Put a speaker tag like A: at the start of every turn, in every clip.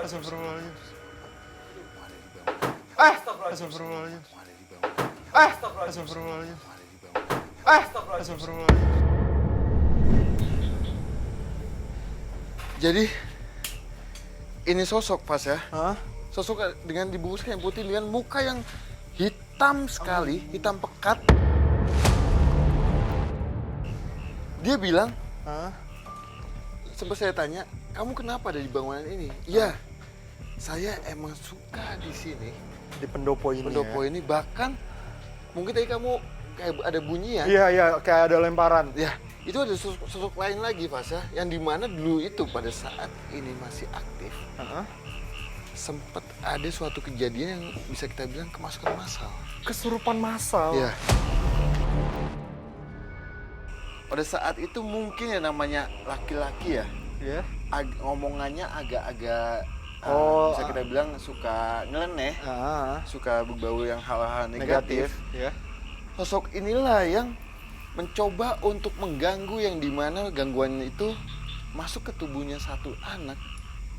A: Astagfirullahaladzim. Astagfirullahaladzim. Astagfirullahaladzim. Astagfirullahaladzim.
B: Jadi ini sosok pas ya.
A: Hah?
B: Sosok dengan dibungkus kain putih dengan muka yang hitam sekali, hitam pekat. Dia bilang,
A: Hah?
B: sempat saya tanya, kamu kenapa ada di bangunan ini? Iya, saya emang suka di sini.
A: Di pendopo ini.
B: Pendopo ini bahkan mungkin tadi kamu kayak ada bunyi ya?
A: Iya, kayak ada lemparan.
B: Ya, itu ada sosok lain lagi, Fasya, yang dimana dulu itu pada saat ini masih aktif, sempat ada suatu kejadian yang bisa kita bilang kemasukan massal.
A: Kesurupan massal.
B: Iya. Pada saat itu mungkin ya namanya laki-laki ya,
A: Iya.
B: ngomongannya agak-agak bisa kita bilang suka nyeleneh, suka berbau yang hal-hal negatif.
A: Ya.
B: Sosok inilah yang mencoba untuk mengganggu yang dimana gangguannya itu masuk ke tubuhnya satu anak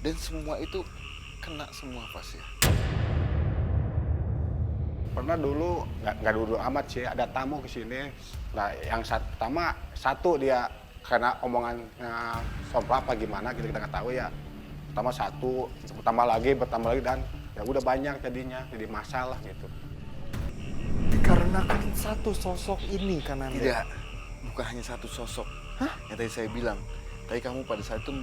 B: dan semua itu kena semua Fasya.
C: Pernah dulu, nggak dulu amat sih, ada tamu ke sini. Nah, yang pertama satu dia karena omongan sompral apa gimana kita nggak tahu ya. Pertama satu, bertambah lagi dan ya udah banyak jadinya, jadi masalah gitu.
A: Dikarenakan satu sosok ini kan Anda?
B: Tidak, bukan hanya satu sosok.
A: Hah?
B: Yang tadi saya bilang, tadi kamu pada saat itu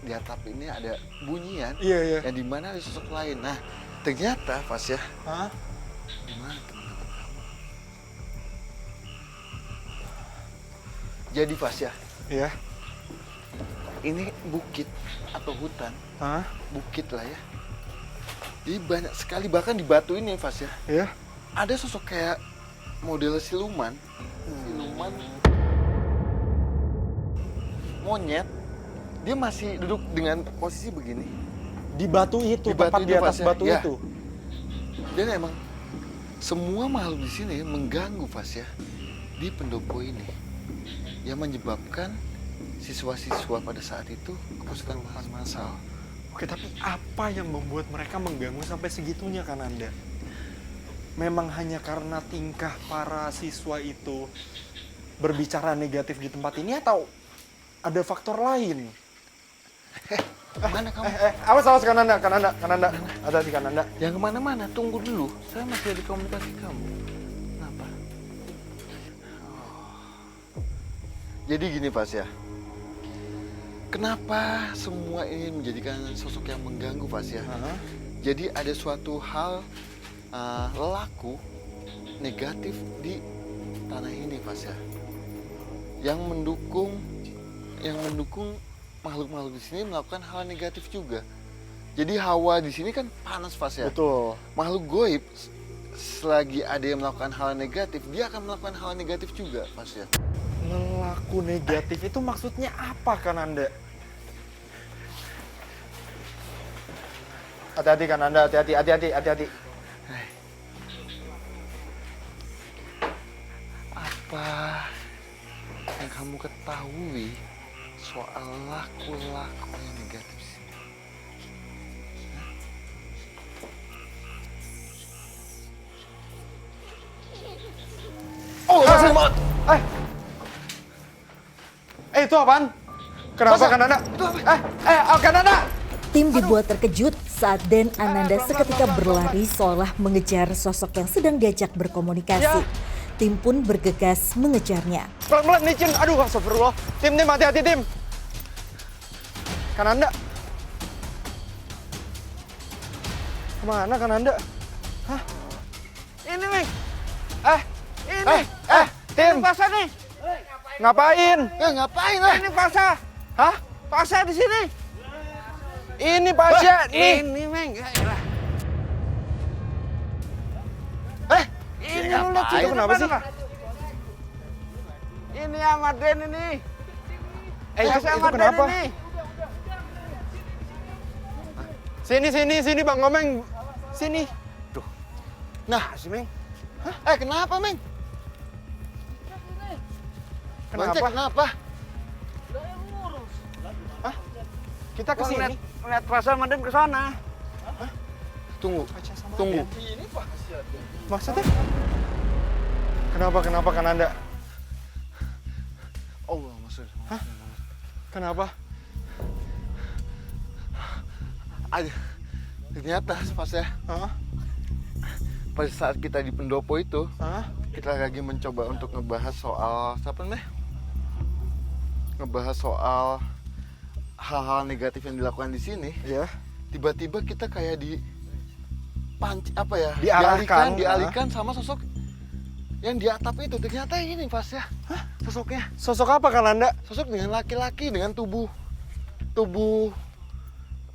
B: di atap ini ada bunyian,
A: Iya.
B: yang dimana ada sosok lain. Nah, ternyata Fasya,
A: Hah?
B: di mana teman-teman kamu? Jadi Fasya,
A: Iya.
B: ini bukit atau hutan,
A: Hah?
B: bukit lah ya. Jadi banyak sekali, bahkan di batu ini Fasya,
A: Iya.
B: ada sosok kayak model siluman, monyet. Dia masih duduk dengan posisi begini.
A: Di batu itu,
B: Di batu
A: tepat
B: itu,
A: di atas
B: Fasya.
A: batu
B: Ya.
A: itu.
B: Dan emang semua makhluk di sini mengganggu Fasya di pendopo ini, yang menyebabkan siswa-siswa pada saat itu kesurupan massal.
A: Oke, tapi apa yang membuat mereka mengganggu sampai segitunya kan Anda? Memang hanya karena tingkah para siswa itu berbicara negatif di tempat ini atau ada faktor lain?
B: Mana kamu?
A: Awas kan Anda. Hati-hati kan Anda.
B: Jangan kemana-mana, tunggu dulu. Saya masih ada komunikasi kamu. Kenapa? Jadi gini Fasya, kenapa semua ini menjadikan sosok yang mengganggu Fasya? Jadi ada suatu hal laku negatif di tanah ini Fasya, yang mendukung makhluk-makhluk di sini melakukan hal negatif juga. Jadi hawa di sini kan panas Fasya.
A: Betul.
B: Makhluk goib selagi ada yang melakukan hal negatif, dia akan melakukan hal negatif juga Fasya.
A: Lelaku negatif itu maksudnya apa kan Anda? Hati-hati kan Anda, hati-hati.
B: Apa yang kamu ketahui soal laku-laku yang negatif sini? Oh, langsung banget.
A: Itu apaan? Kenapa
B: Masa?
A: kan Anda?
B: Itu apa?
A: Kan Anda?
D: Tim dibuat terkejut saat Den Ananda seketika berlari seolah mengejar sosok yang sedang diajak berkomunikasi. Tim pun bergegas mengejarnya.
A: Pelan-pelan licin. Aduh, astagfirullah. Tim, hati-hati tim. Kan Anda? Kemana kan Anda? Hah? Ini nih. Ini. Tim. Ini Pasha nih. Ngapain?
B: Ngapain lah?
A: Ini Pasha. Hah? Pasha di sini. Ini Pasha nih. Ini Meng. Ini lu lihat situ kenapa sih? Ini Ahmad Den ini. Itu kenapa? Sini Bang Ngomeng. Sini.
B: Tuh. Nah,
A: Si Meng.
B: kenapa, Meng?
A: Kenapa?
B: Kenapa?
A: Kita kesini.
E: lihat Fasya sama Den ke sana.
B: Tunggu,
A: Aca sama
B: tunggu.
A: Aden. Maksudnya? Kenapa Kananda?
B: Allah, maksudnya.
A: Hah? Kenapa?
B: Ada. Ternyata pas ya,
A: Hah?
B: pada saat kita di pendopo itu,
A: Hah?
B: kita lagi mencoba untuk ngebahas soal apa namanya? Ngebahas soal hal-hal negatif yang dilakukan di sini.
A: Iya.
B: Tiba-tiba kita kayak
A: Diarahkan.
B: dialihkan sama sosok yang di atap itu. Ternyata ini pas ya. Sosoknya.
A: Sosok apa Kananda?
B: Sosok dengan laki-laki dengan tubuh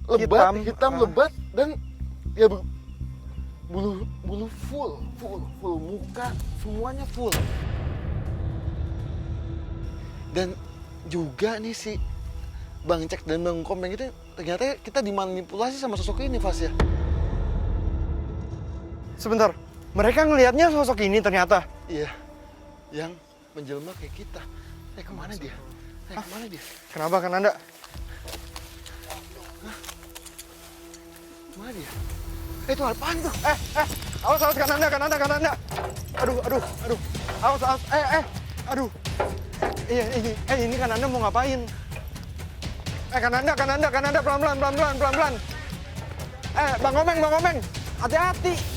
B: lebat, hitam lebat dan ya bulu full muka semuanya full. Dan juga nih si Bang Cek dan Bang Komeng itu ternyata kita dimanipulasi sama sosok ini Fas ya.
A: Sebentar. Mereka ngelihatnya sosok ini ternyata.
B: Iya. Yang menjelma kayak kita. Kemana dia? Kemana dia?
A: Kenapa Kananda?
B: Kemana dia? Itu apaan tuh?
A: Awas Kananda. Aduh. Awas. Aduh. Ini Kananda mau ngapain? Kananda pelan-pelan. Bang Komeng. Hati-hati.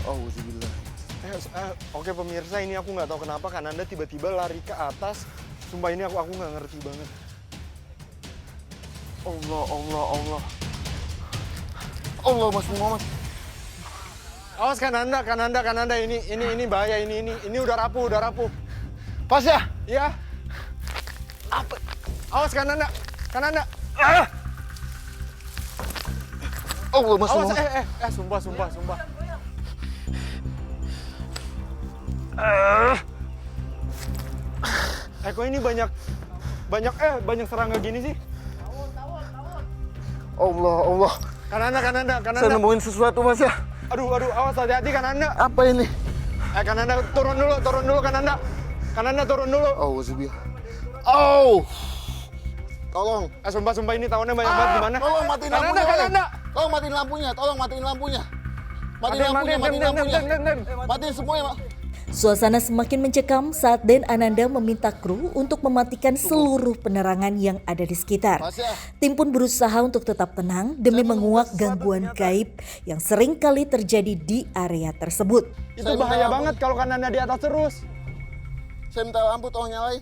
B: Oh, uzubillah.
A: Oke pemirsa, ini aku nggak tahu kenapa Kananda tiba-tiba lari ke atas. Sumpah ini aku nggak ngerti banget.
B: Allah. Allah, Mas Muhammad.
A: Awas Kananda, ini bahaya ini udah rapuh.
B: Pas ya?
A: Iya.
B: Apa?
A: Awas Kananda.
B: Allah, Mas
A: Awas,
B: Muhammad.
A: sumpah. Kok ini banyak serangga gini sih?
B: Allah.
A: Kananda.
B: Saya nemuin sesuatu, Mas ya.
A: Aduh, awas hati-hati Kananda.
B: Apa ini?
A: Kananda turun dulu Kananda. Kananda turun dulu.
B: Oh, uzubillah. Oh. Tolong.
A: Sumpah ini tahunnya banyak banget gimana?
B: Tolong matiin
A: Kananda,
B: lampunya.
A: Kananda.
B: Tolong matiin lampunya. Matiin lampunya.
A: Matiin.
B: Matiin semuanya, Pak.
D: Suasana semakin mencekam saat Den Ananda meminta kru untuk mematikan seluruh penerangan yang ada di sekitar. Tim pun berusaha untuk tetap tenang demi menguak gangguan gaib yang sering kali terjadi di area tersebut.
A: Itu bahaya banget kalau Kananda di atas terus.
B: Saya minta lampu tolong nyalain.